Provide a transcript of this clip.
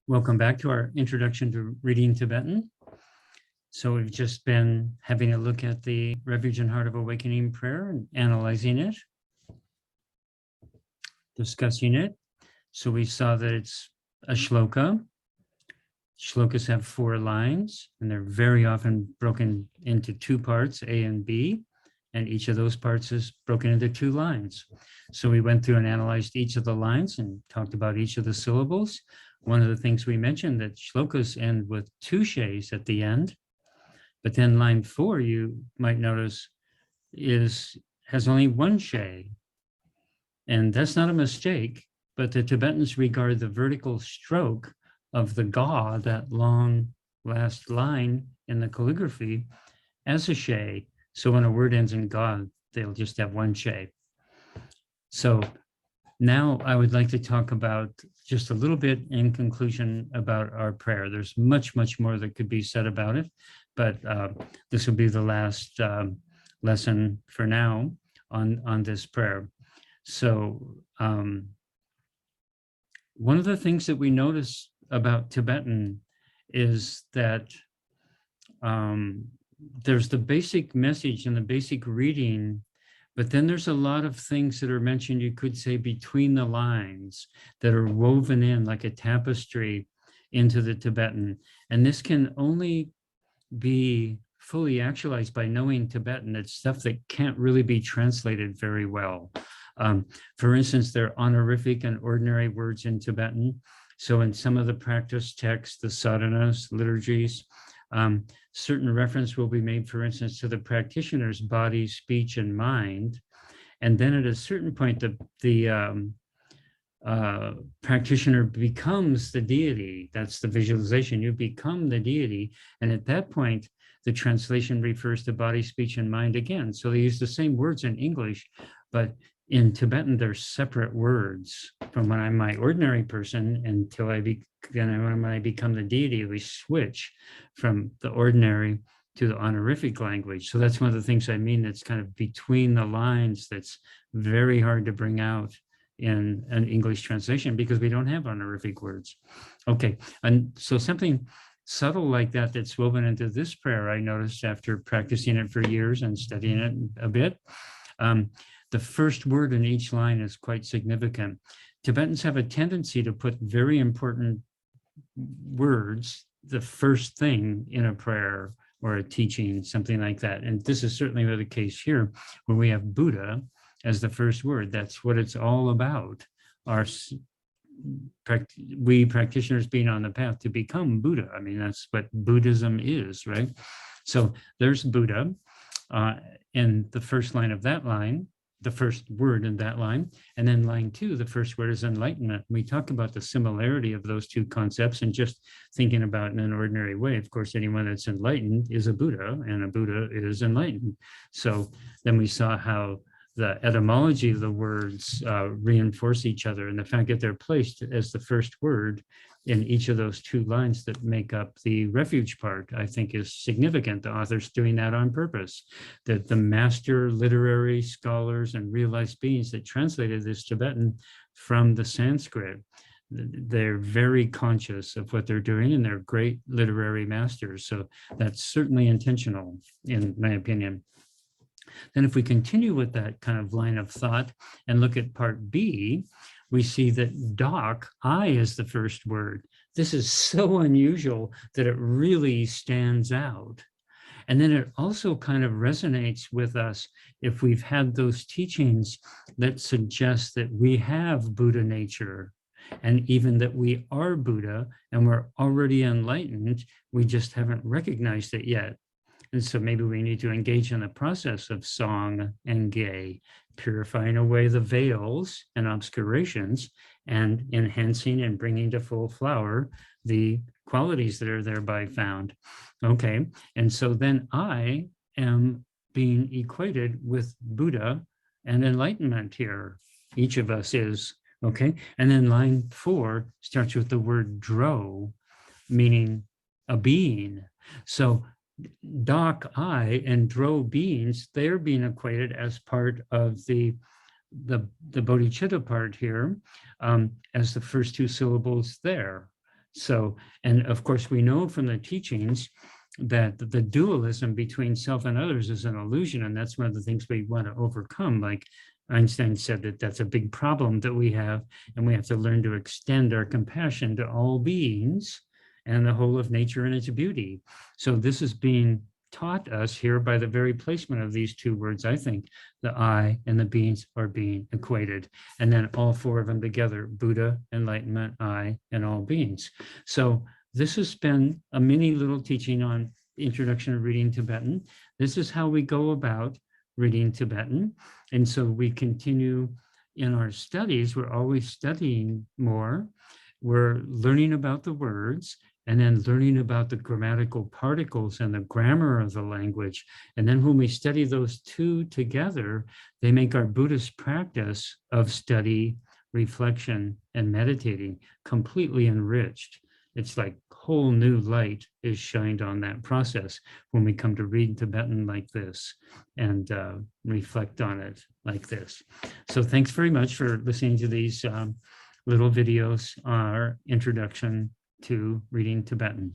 Welcome back to our introduction to reading Tibetan. So we've just been having a look at the Refuge and Heart of Awakening prayer and analyzing it, discussing it. So we saw that it's a shloka. Shlokas have 4 lines, and they're very often broken into 2 parts, A and B, and each of those parts is broken into 2 lines. So we went through and analyzed each of the lines and talked about each of the syllables. One of the things we mentioned that shlokas end with 2 shays at the end, but then line 4, you might notice, has only 1 shay. And that's not a mistake, but the Tibetans regard the vertical stroke of the ga, that long last line in the calligraphy, as a shay. So when a word ends in ga, they'll just have 1 shay. So now I would like to talk about just a little bit in conclusion about our prayer. There's much, much more that could be said about it, but this will be the last lesson for now on this prayer. So one of the things that we notice about Tibetan is that there's the basic message and the basic reading, but then there's a lot of things that are mentioned, you could say, between the lines that are woven in like a tapestry into the Tibetan. And this can only be fully actualized by knowing Tibetan. It's stuff that can't really be translated very well. For instance, there are honorific and ordinary words in Tibetan. So in some of the practice texts, the sadhanas, liturgies, certain reference will be made, for instance, to the practitioner's body, speech, and mind. And then at a certain point, the practitioner becomes the deity. That's the visualization. You become the deity. And at that point, the translation refers to body, speech, and mind again. So they use the same words in English, but in Tibetan, they're separate words. From when I'm my ordinary person until when I become the deity, we switch from the ordinary to the honorific language. So that's one of the things I mean, that's kind of between the lines, that's very hard to bring out in an English translation because we don't have honorific words. Okay, and so something subtle like that that's woven into this prayer, I noticed after practicing it for years and studying it a bit. The first word in each line is quite significant. Tibetans have a tendency to put very important words, the first thing in a prayer or a teaching, something like that. And this is certainly the case here, where we have Buddha as the first word. That's what it's all about. We practitioners being on the path to become Buddha. I mean, that's what Buddhism is, right? So there's Buddha in the first line of that line, the first word in that line. And then line 2, the first word is enlightenment. We talk about the similarity of those 2 concepts and just thinking about in an ordinary way. Of course, anyone that's enlightened is a Buddha, and a Buddha is enlightened. So then we saw how the etymology of the words reinforce each other, and the fact that they're placed as the first word in each of those 2 lines that make up the refuge part, I think is significant. The author's doing that on purpose. That the master literary scholars and realized beings that translated this Tibetan from the Sanskrit, they're very conscious of what they're doing, and they're great literary masters. So that's certainly intentional, in my opinion. Then if we continue with that kind of line of thought and look at part B, we see that doc, I, is the first word. This is so unusual that it really stands out. And then it also kind of resonates with us if we've had those teachings that suggest that we have Buddha nature, and even that we are Buddha and we're already enlightened, we just haven't recognized it yet. And so maybe we need to engage in the process of song and gay, purifying away the veils and obscurations and enhancing and bringing to full flower the qualities that are thereby found. Okay, and so then I am being equated with Buddha and enlightenment here. Each of us is, okay? And then line 4 starts with the word dro, meaning a being. So doc, I, and dro, beings, they're being equated as part of the bodhicitta part here, as the first 2 syllables there. So, and of course, we know from the teachings that the dualism between self and others is an illusion, and that's one of the things we want to overcome. Like Einstein said, that that's a big problem that we have, and we have to learn to extend our compassion to all beings and the whole of nature and its beauty. So this is being taught us here by the very placement of these two words. I think the I and the beings are being equated, and then all four of them together: Buddha, enlightenment, I, and all beings. So this has been a mini little teaching on Introduction to Reading Tibetan. This is how we go about reading Tibetan. And so we continue in our studies. We're always studying more. We're learning about the words, and then learning about the grammatical particles and the grammar of the language. And then when we study those two together, they make our Buddhist practice of study, reflection, and meditating completely enriched. It's like whole new light is shined on that process when we come to read Tibetan like this and reflect on it like this. So thanks very much for listening to these little videos, our introduction to reading Tibetan.